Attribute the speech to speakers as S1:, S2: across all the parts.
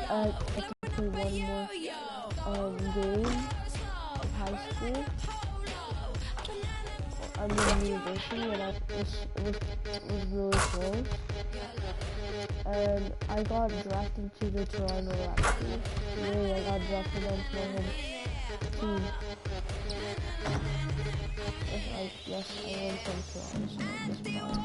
S1: I have to play one more game of high school. I mean university, and it was really close. And I got drafted to the Toronto Raptors. Really, I got drafted onto my home team. Yes, I am from Toronto, so I just bought it.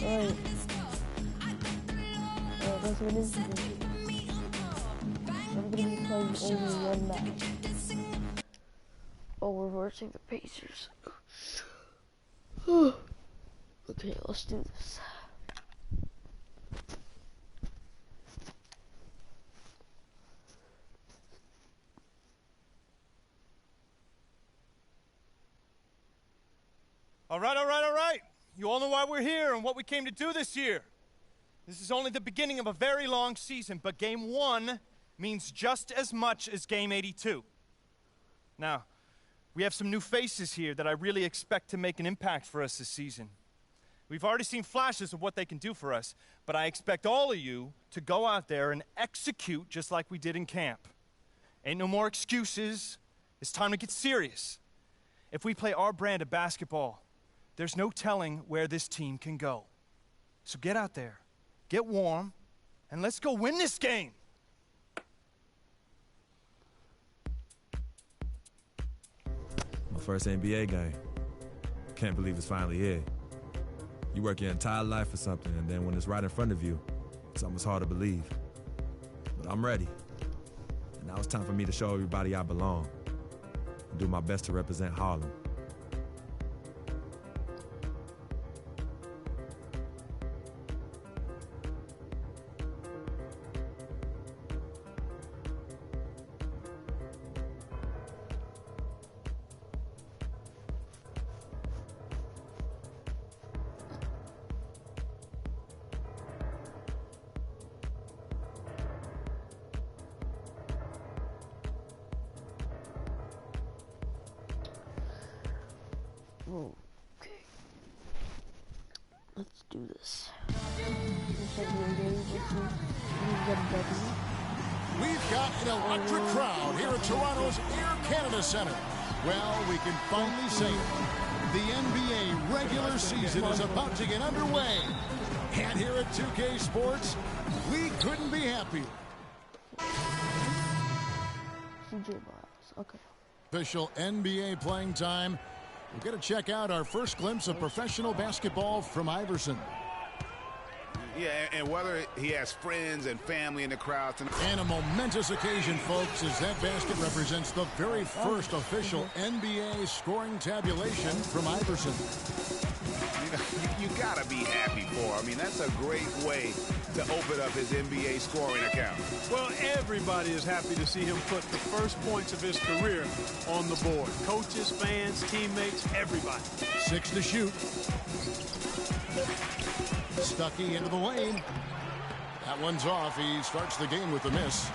S1: Alright. Let's get into this. I'm gonna be playing only one match. Oh, we're versing the Pacers. Okay, let's do this.
S2: All right. You all know why we're here and what we came to do this year. This is only the beginning of a very long season, but Game 1 means just as much as Game 82. Now, we have some new faces here that I really expect to make an impact for us this season. We've already seen flashes of what they can do for us, but I expect all of you to go out there and execute just like we did in camp. Ain't no more excuses. It's time to get serious. If we play our brand of basketball, there's no telling where this team can go. So get out there, get warm, and let's go win this game.
S3: My first NBA game. Can't believe it's finally here. You work your entire life for something, and then when it's right in front of you, it's almost hard to believe. But I'm ready. And now it's time for me to show everybody I belong and do my best to represent Harlem.
S1: Okay. Let's do this.
S4: We've got an electric crowd here at Toronto's Air Canada Centre. Well, we can finally say it. The NBA regular season is about to get underway. And here at 2K Sports, we couldn't be happier.
S1: CJ Miles, okay.
S4: Official NBA playing time. We're going to check out our first glimpse of professional basketball from Iverson.
S5: Yeah, and whether he has friends and family in the crowd tonight.
S4: And a momentous occasion, folks, as that basket represents the very first official NBA scoring tabulation from Iverson.
S5: You got to be happy for him. I mean, that's a great way to open up his NBA scoring account.
S6: Well, everybody is happy to see him put the first points of his career on the board. Coaches, fans, teammates, everybody.
S4: 6 to shoot. Stuckey into the lane. That one's off. He starts the game with a miss.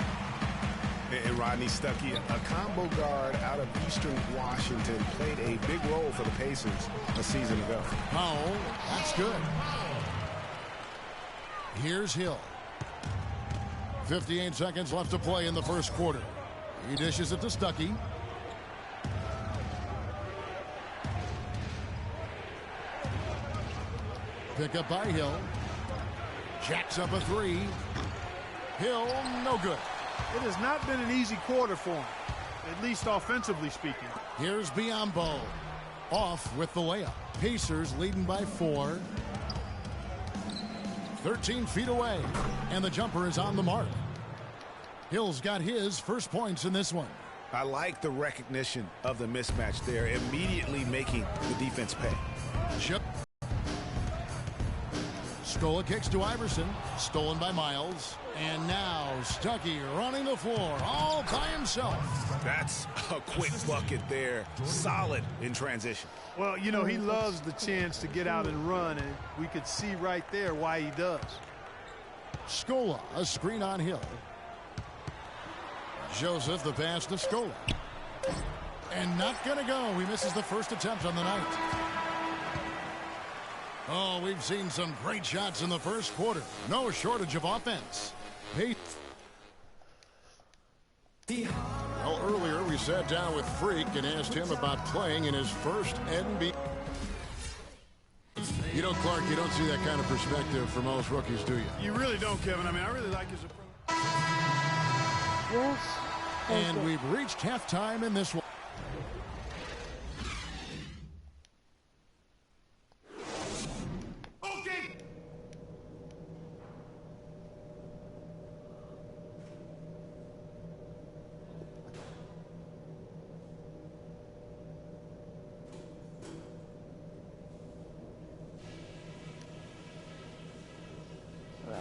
S5: And Rodney Stuckey, a combo guard out of Eastern Washington, played a big role for the Pacers a season ago.
S4: Oh, that's good. Here's Hill. 58 seconds left to play in the first quarter. He dishes it to Stuckey. Pick up by Hill. Jacks up a three. Hill, no good.
S6: It has not been an easy quarter for him, at least offensively speaking.
S4: Here's Biyombo. Off with the layup. Pacers leading by 4. 13 feet away, and the jumper is on the mark. Hill's got his first points in this one.
S5: I like the recognition of the mismatch there, immediately making the defense pay.
S4: Chip. Scola kicks to Iverson. Stolen by Miles. And now Stuckey running the floor all by himself.
S5: That's a quick bucket there. Solid in transition.
S6: Well, you know, he loves the chance to get out and run, and we could see right there why he does.
S4: Scola, a screen on Hill. Joseph, the pass to Scola. And not going to go. He misses the first attempt on the night. Oh, we've seen some great shots in the first quarter. No shortage of offense. Hey. Well, earlier we sat down with Freak and asked him about playing in his first NBA. You know, Clark, you don't see that kind of perspective from most rookies, do you?
S6: You really don't, Kevin. I mean, I really like his approach.
S1: Yes.
S4: And we've reached halftime in this one.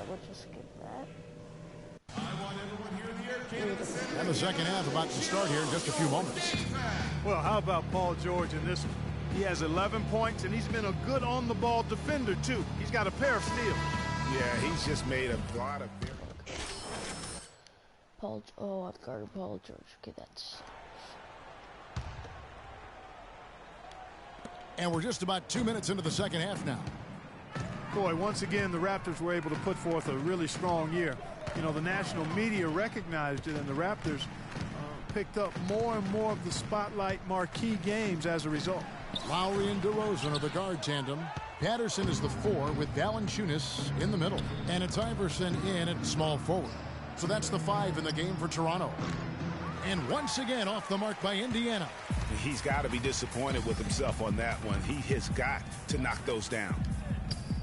S1: We'll just skip that.
S4: And the second half about to start here in just a few moments.
S6: Well, how about Paul George in this one? He has 11 points, and he's been a good on-the-ball defender, too. He's got a pair of steals.
S5: Yeah, he's just made a lot of very...
S1: I've guarded Paul George. Okay, that's...
S4: And we're just about 2 minutes into the second half now.
S6: Boy, once again, the Raptors were able to put forth a really strong year. You know, the national media recognized it, and the Raptors picked up more and more of the spotlight marquee games as a result.
S4: Lowry and DeRozan are the guard tandem. Patterson is the 4 with Valanciunas in the middle. And it's Iverson in at small forward. So that's the 5 in the game for Toronto. And once again off the mark by Indiana.
S5: He's got to be disappointed with himself on that one. He has got to knock those down.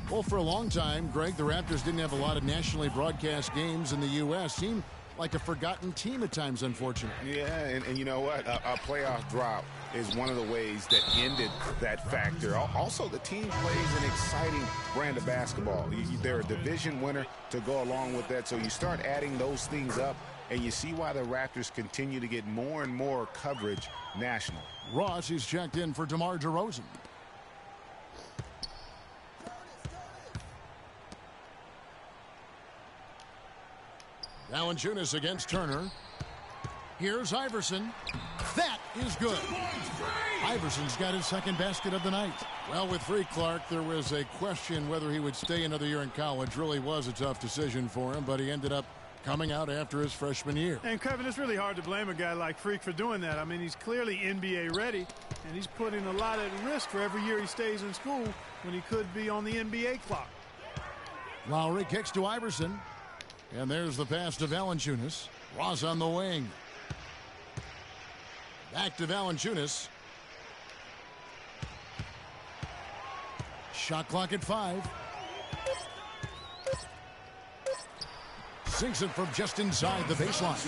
S4: Well, for a long time, Greg, the Raptors didn't have a lot of nationally broadcast games in the U.S. Seemed like a forgotten team at times, unfortunately.
S5: Yeah, and you know what? A playoff drop is one of the ways that ended that factor. Also, the team plays an exciting brand of basketball. They're a division winner to go along with that, so you start adding those things up, and you see why the Raptors continue to get more and more coverage national.
S4: Ross is checked in for DeMar DeRozan. Valanciunas against Turner. Here's Iverson. That is good. Iverson's got his second basket of the night. Well, with Freak Clark, there was a question whether he would stay another year in college. Really was a tough decision for him, but he ended up coming out after his freshman year.
S6: And, Kevin, it's really hard to blame a guy like Freak for doing that. I mean, he's clearly NBA ready, and he's putting a lot at risk for every year he stays in school when he could be on the NBA clock.
S4: Lowry kicks to Iverson. And there's the pass to Valanciunas. Ross on the wing. Back to Valanciunas. Shot clock at 5. Sinks it from just inside the baseline.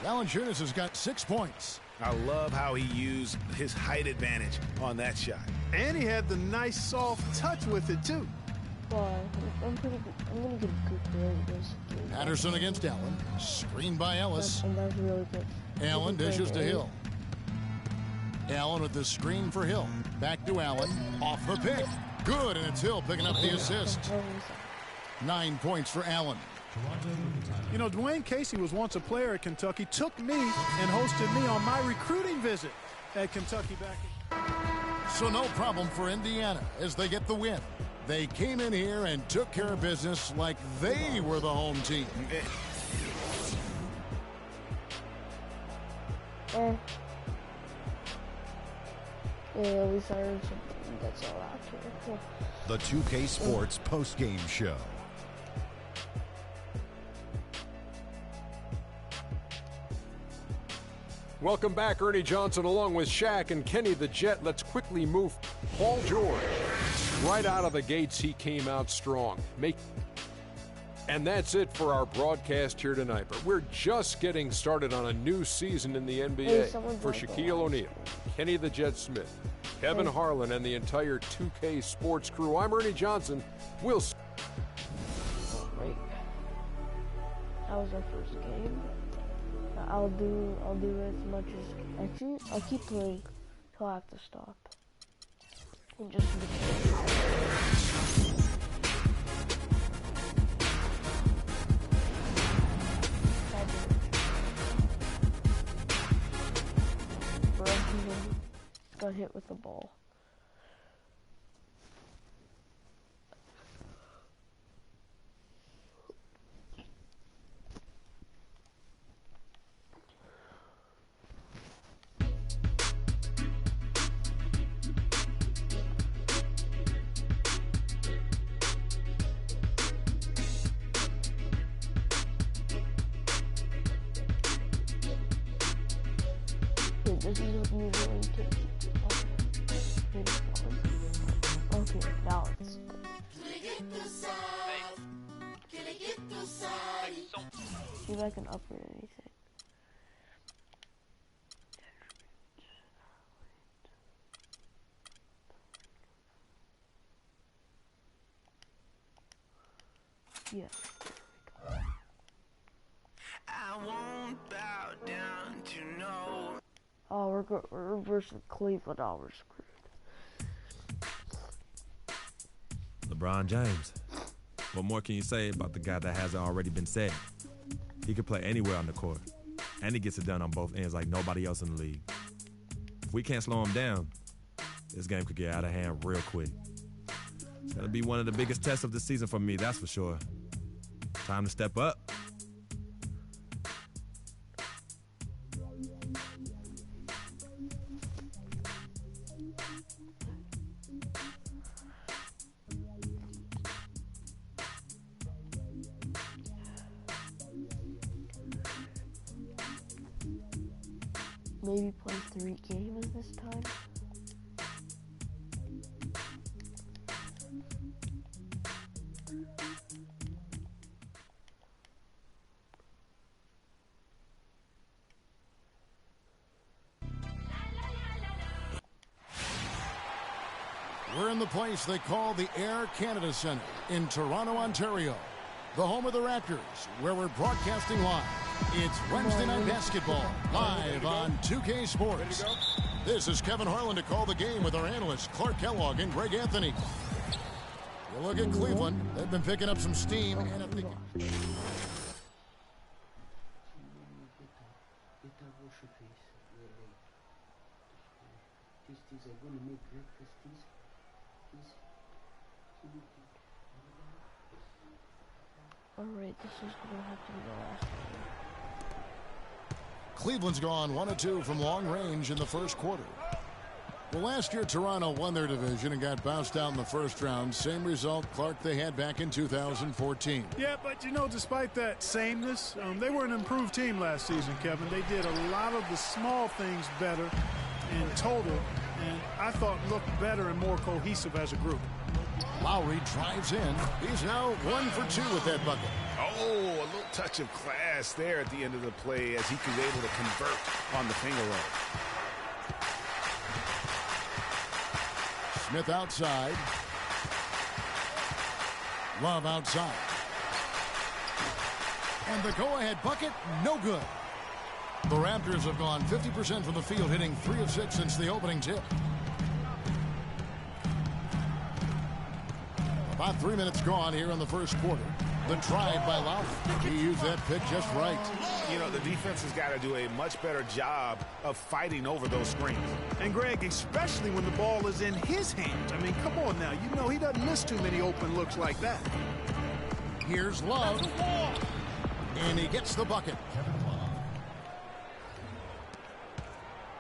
S4: Valanciunas has got 6 points.
S5: I love how he used his height advantage on that shot.
S6: And he had the nice soft touch with it, too.
S1: Well, I'm gonna get a good grade at this.
S4: Patterson against Allen. Screened by Ellis.
S1: And that's really good.
S4: Allen dishes to Hill. Allen with the screen for Hill. Back to Allen. Off the pick. Good, and it's Hill picking up the assist. 9 points for Allen.
S6: You know, Dwayne Casey was once a player at Kentucky, took me and hosted me on my recruiting visit at Kentucky back.
S4: So no problem for Indiana as they get the win. They came in here and took care of business like they were the home team.
S1: Yeah, at least I heard something that's all out here.
S7: The 2K Sports postgame show.
S8: Welcome back, Ernie Johnson, along with Shaq and Kenny the Jet. Let's quickly move Paul George. Right out of the gates, he came out strong. And that's it for our broadcast here tonight. But we're just getting started on a new season in the NBA. For Shaquille O'Neal, Kenny the Jet Smith, Kevin Harlan, and the entire 2K Sports crew, I'm Ernie Johnson. We'll see.
S1: Great. That was our first game. I'll do as much as actually I'll keep playing till I have to stop. And just got hit with the ball. Does he look me willing to? Okay, now it's. See if I can upgrade anything. Yeah. I won't bow down to no. Oh, we're versus Cleveland. Oh, we're screwed.
S3: LeBron James. What more can you say about the guy that hasn't already been said? He can play anywhere on the court, and he gets it done on both ends like nobody else in the league. If we can't slow him down, this game could get out of hand real quick. It's gonna be one of the biggest tests of the season for me, that's for sure. Time to step up.
S1: Maybe play 3 games this time.
S4: We're in the place they call the Air Canada Centre in Toronto, Ontario, the home of the Raptors, where we're broadcasting live. It's Wednesday Night Basketball, live on 2K Sports. This is Kevin Harlan to call the game with our analysts Clark Kellogg and Greg Anthony. You look at Cleveland, they've been picking up some steam. And if they
S1: Alright, this is gonna have to be the last one.
S4: Cleveland's gone 1-2 from long range in the first quarter. Well, last year Toronto won their division and got bounced out in the first round. Same result, Clark, they had back in 2014.
S6: Yeah, but you know, despite that sameness, they were an improved team last season, Kevin. They did a lot of the small things better in total, and I thought looked better and more cohesive as a group.
S4: Lowry drives in. He's now 1 for 2 with that bucket.
S5: Oh, a little touch of class there at the end of the play as he was able to convert on the finger roll.
S4: Smith outside. Love outside. And the go-ahead bucket, no good. The Raptors have gone 50% from the field, hitting 3 of 6 since the opening tip. About 3 minutes gone here in the first quarter. The drive by Lowry. He used that pick just right.
S5: You know, the defense has got to do a much better job of fighting over those screens.
S6: And Greg, especially when the ball is in his hands. I mean, come on now. You know he doesn't miss too many open looks like that.
S4: Here's Love. And he gets the bucket.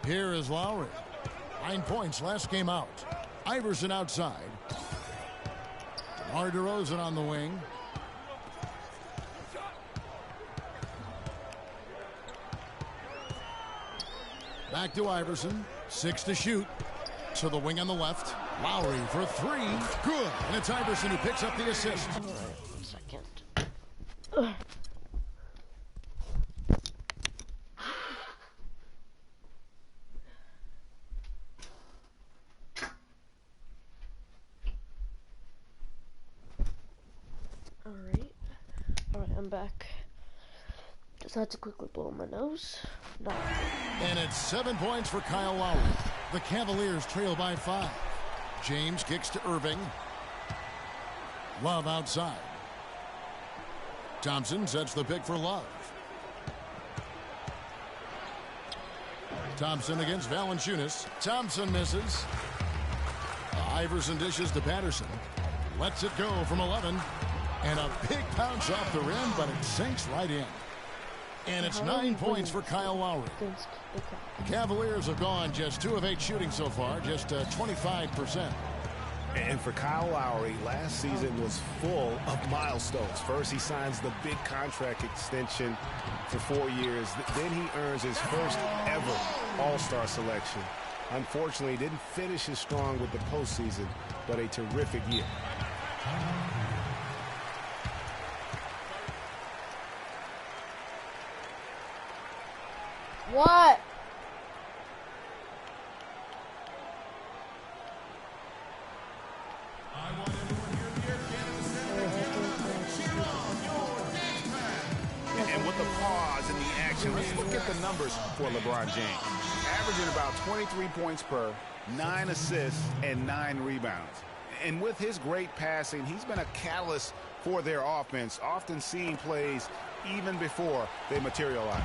S4: Here is Lowry. 9 points last game out. Iverson outside. DeMar DeRozan on the wing. Back to Iverson. 6 to shoot. To the wing on the left. Lowry for 3. Good. And it's Iverson who picks up the assist.
S1: All right, 1 second. All right, I'm back. Just had to quickly blow my nose. No.
S4: And it's 7 points for Kyle Lowry. The Cavaliers trail by 5. James kicks to Irving. Love outside. Thompson sets the pick for Love. Thompson against Valanciunas. Thompson misses. Iverson dishes to Patterson. Lets it go from 11. And a big bounce off the rim, but it sinks right in. And it's 9 points for Kyle Lowry. The Cavaliers have gone just 2 of 8 shooting so far, just 25%.
S5: And for Kyle Lowry, last season was full of milestones. First, he signs the big contract extension for 4 years. Then he earns his first ever All-Star selection. Unfortunately, he didn't finish as strong with the postseason, but a terrific year.
S1: What?
S5: And with the pause in the action, let's look at the numbers for LeBron James. Averaging about 23 points per, 9 assists, and 9 rebounds. And with his great passing, he's been a catalyst for their offense, often seeing plays even before they materialize.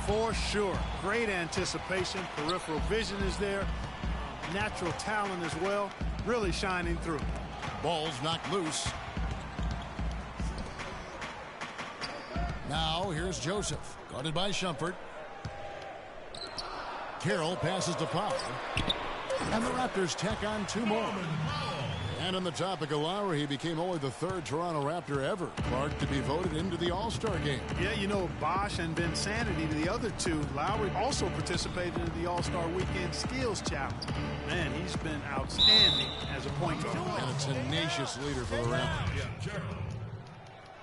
S6: For sure. Great anticipation. Peripheral vision is there. Natural talent as well. Really shining through.
S4: Ball's knocked loose. Now here's Joseph, guarded by Shumpert. Carroll passes to Powell. And the Raptors tack on 2 more. And on the topic of Lowry, he became only the 3rd Toronto Raptor ever, Clark, to be voted into the All-Star game.
S6: Yeah, you know, Bosch and Vinsanity, the other 2. Lowry also participated in the All-Star Weekend Skills Challenge. Man, he's been outstanding as a point guard.
S4: And a tenacious leader for the Raptors.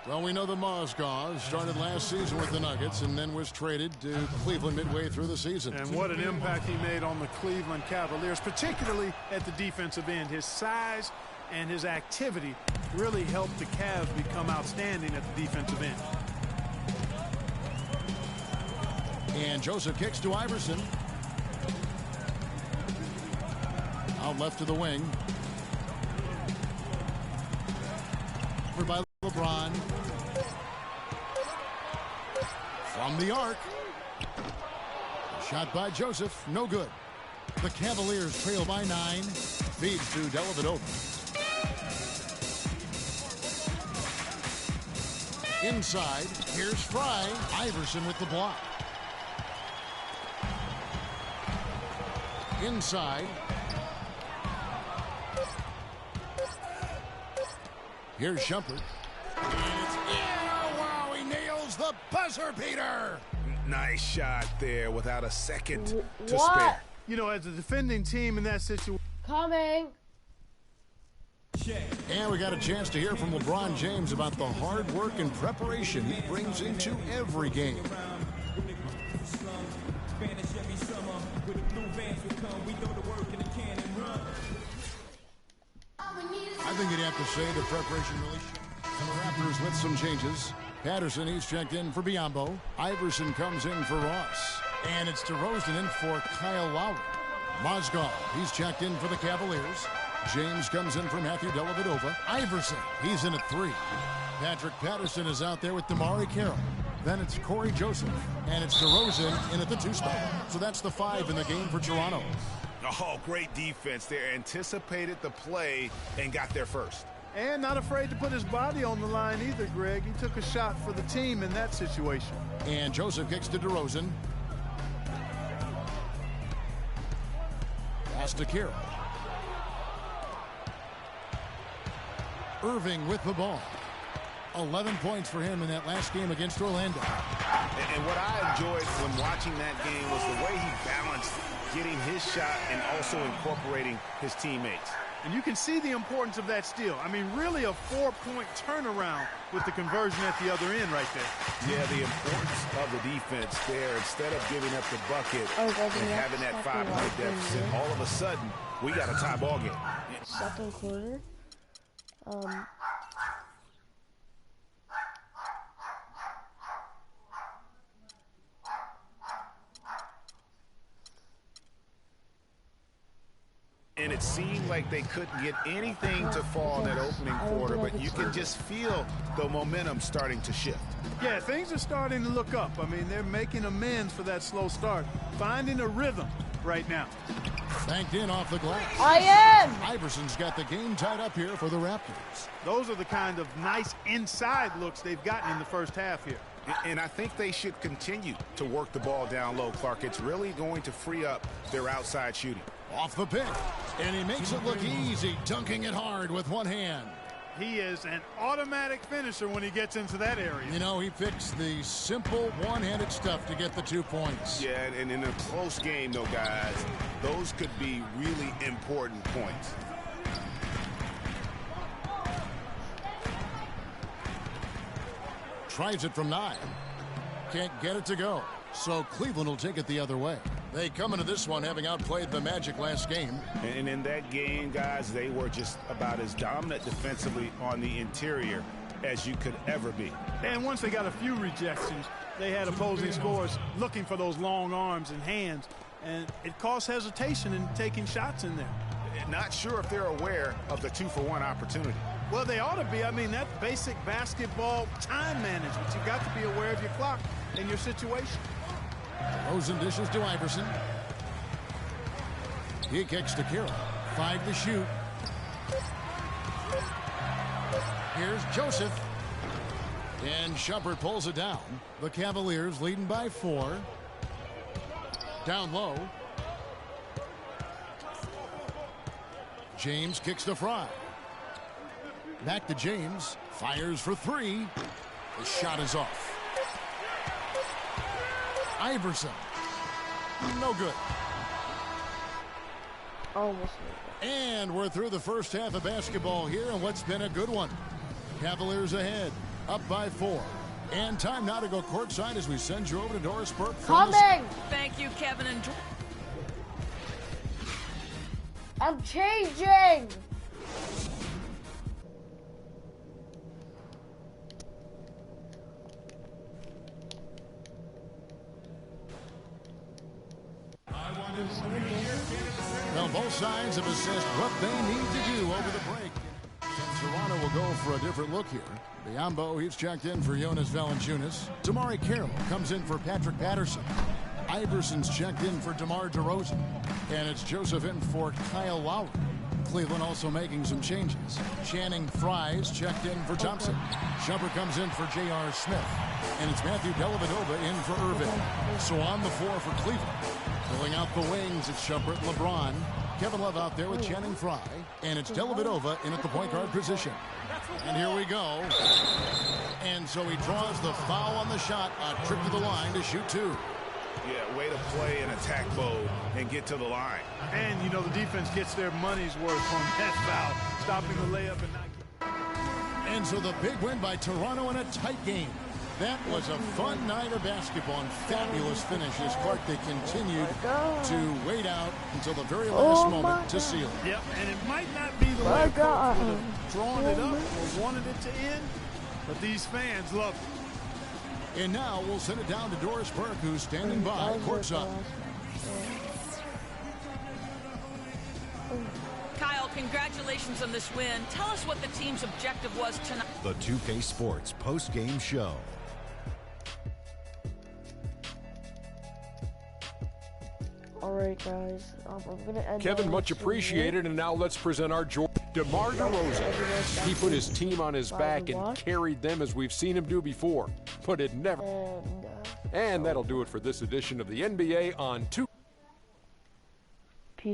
S4: Well, we know the Mozgov started last season with the Nuggets and then was traded to Cleveland midway through the season.
S6: And what an impact he made on the Cleveland Cavaliers, particularly at the defensive end. His size and his activity really helped the Cavs become outstanding at the defensive end.
S4: And Joseph kicks to Iverson. Out left to the wing. Over by LeBron. From the arc. Shot by Joseph. No good. The Cavaliers trail by 9. Feeds to Dellavedova. Inside. Here's Fry. Iverson with the block. Inside. Here's Shumpert. Wow, he nails the buzzer beater.
S5: Nice shot there without a second to
S1: What?
S5: spare.
S6: You know, as a defending team in that situation.
S1: Coming.
S4: And we got a chance to hear from LeBron James about the hard work and preparation he brings into every game. I think you'd have to say the preparation really and the Raptors with some changes. Patterson, he's checked in for Biyombo. Iverson comes in for Ross. And it's DeRozan in for Kyle Lowry. Mozgov, he's checked in for the Cavaliers. James comes in for Matthew Dellavedova. Iverson, he's in at 3. Patrick Patterson is out there with Damari Carroll. Then it's Corey Joseph. And it's DeRozan in at the 2 spot. So that's the 5 in the game for Toronto.
S5: Oh, great defense there. Anticipated the play and got there first.
S6: And not afraid to put his body on the line either, Greg. He took a shot for the team in that situation.
S4: And Joseph kicks to DeRozan. Pass to Carroll. Irving with the ball. 11 points for him in that last game against Orlando.
S5: And what I enjoyed when watching that game was the way he balanced getting his shot and also incorporating his teammates.
S6: And you can see the importance of that steal. I mean, really a 4-point turnaround with the conversion at the other end right there.
S5: Yeah, the importance of the defense there. Instead of giving up the bucket and having that 5-point deficit, all of a sudden, we got a tie ball game.
S1: Second quarter.
S5: And it seemed like they couldn't get anything to fall in that opening quarter, but you can just feel the momentum starting to shift.
S6: Yeah, things are starting to look up. I mean, they're making amends for that slow start, finding a rhythm right now.
S4: Banked in off the glass.
S1: I am!
S4: Iverson's got the game tied up here for the Raptors.
S6: Those are the kind of nice inside looks they've gotten in the first half here.
S5: And I think they should continue to work the ball down low, Clark. It's really going to free up their outside shooting.
S4: Off the pick. And he makes it look easy, dunking it hard with one hand.
S6: He is an automatic finisher when he gets into that area.
S4: You know, he picks the simple one-handed stuff to get the 2 points.
S5: Yeah, and in a close game, though, guys, those could be really important points.
S4: Tries it from 9. Can't get it to go. So Cleveland will take it the other way. They come into this one having outplayed the Magic last game.
S5: And in that game, guys, they were just about as dominant defensively on the interior as you could ever be.
S6: And once they got a few rejections, they had opposing scorers looking for those long arms and hands. And it caused hesitation in taking shots in there.
S5: Not sure if they're aware of the 2-for-1 opportunity.
S6: Well, they ought to be. I mean, that's basic basketball time management. You've got to be aware of your clock and your situation.
S4: Rosen dishes to Iverson. He kicks to Carroll. 5 to shoot. Here's Joseph. And Shumpert pulls it down. The Cavaliers leading by 4. Down low. James kicks to Fry. Back to James. Fires for 3. The shot is off. Iverson. No good.
S1: Almost.
S4: And we're through the first half of basketball here in what's been a good one. Cavaliers ahead, up by 4. And time now to go courtside as we send you over to Doris Burke.
S1: Coming!
S9: Thank you, Kevin and
S1: I'm changing!
S4: Well, both sides have assessed what they need to do over the break. And Toronto will go for a different look here. Biombo, he's checked in for Jonas Valanciunas. Damari Carroll comes in for Patrick Patterson. Iverson's checked in for DeMar DeRozan. And it's Joseph in for Kyle Lowry. Cleveland also making some changes. Channing Frye's checked in for Thompson. Shumpert comes in for J.R. Smith. And it's Matthew Dellavedova in for Irving. So on the floor for Cleveland. Filling out the wings, it's Shumpert, LeBron. Kevin Love out there with Channing Frye. And it's Dellavedova in at the point guard position. And here we go. And so he draws the foul on the shot. A trip to the line to shoot 2.
S5: Yeah, way to play in attack mode and get to the line.
S6: And, you know, the defense gets their money's worth on that foul, stopping the layup and not.
S4: And so the big win by Toronto in a tight game. That was a fun night of basketball and fabulous finish as Clark, they continued to wait out until the very last moment to seal it.
S6: Yep, and it might not be the way Clark would have drawn it up or wanted it to end, but these fans love it.
S4: And now we'll send it down to Doris Burke, who's standing by courtside.
S9: Kyle, congratulations on this win. Tell us what the team's objective was tonight.
S7: The 2K Sports post-game show.
S1: All right, guys. I'm gonna end.
S8: Kevin, much appreciated. And now let's present our DeMar DeRozan. He put his team on his back and carried them as we've seen him do before, but it never. And that'll do it for this edition of the NBA on 2K.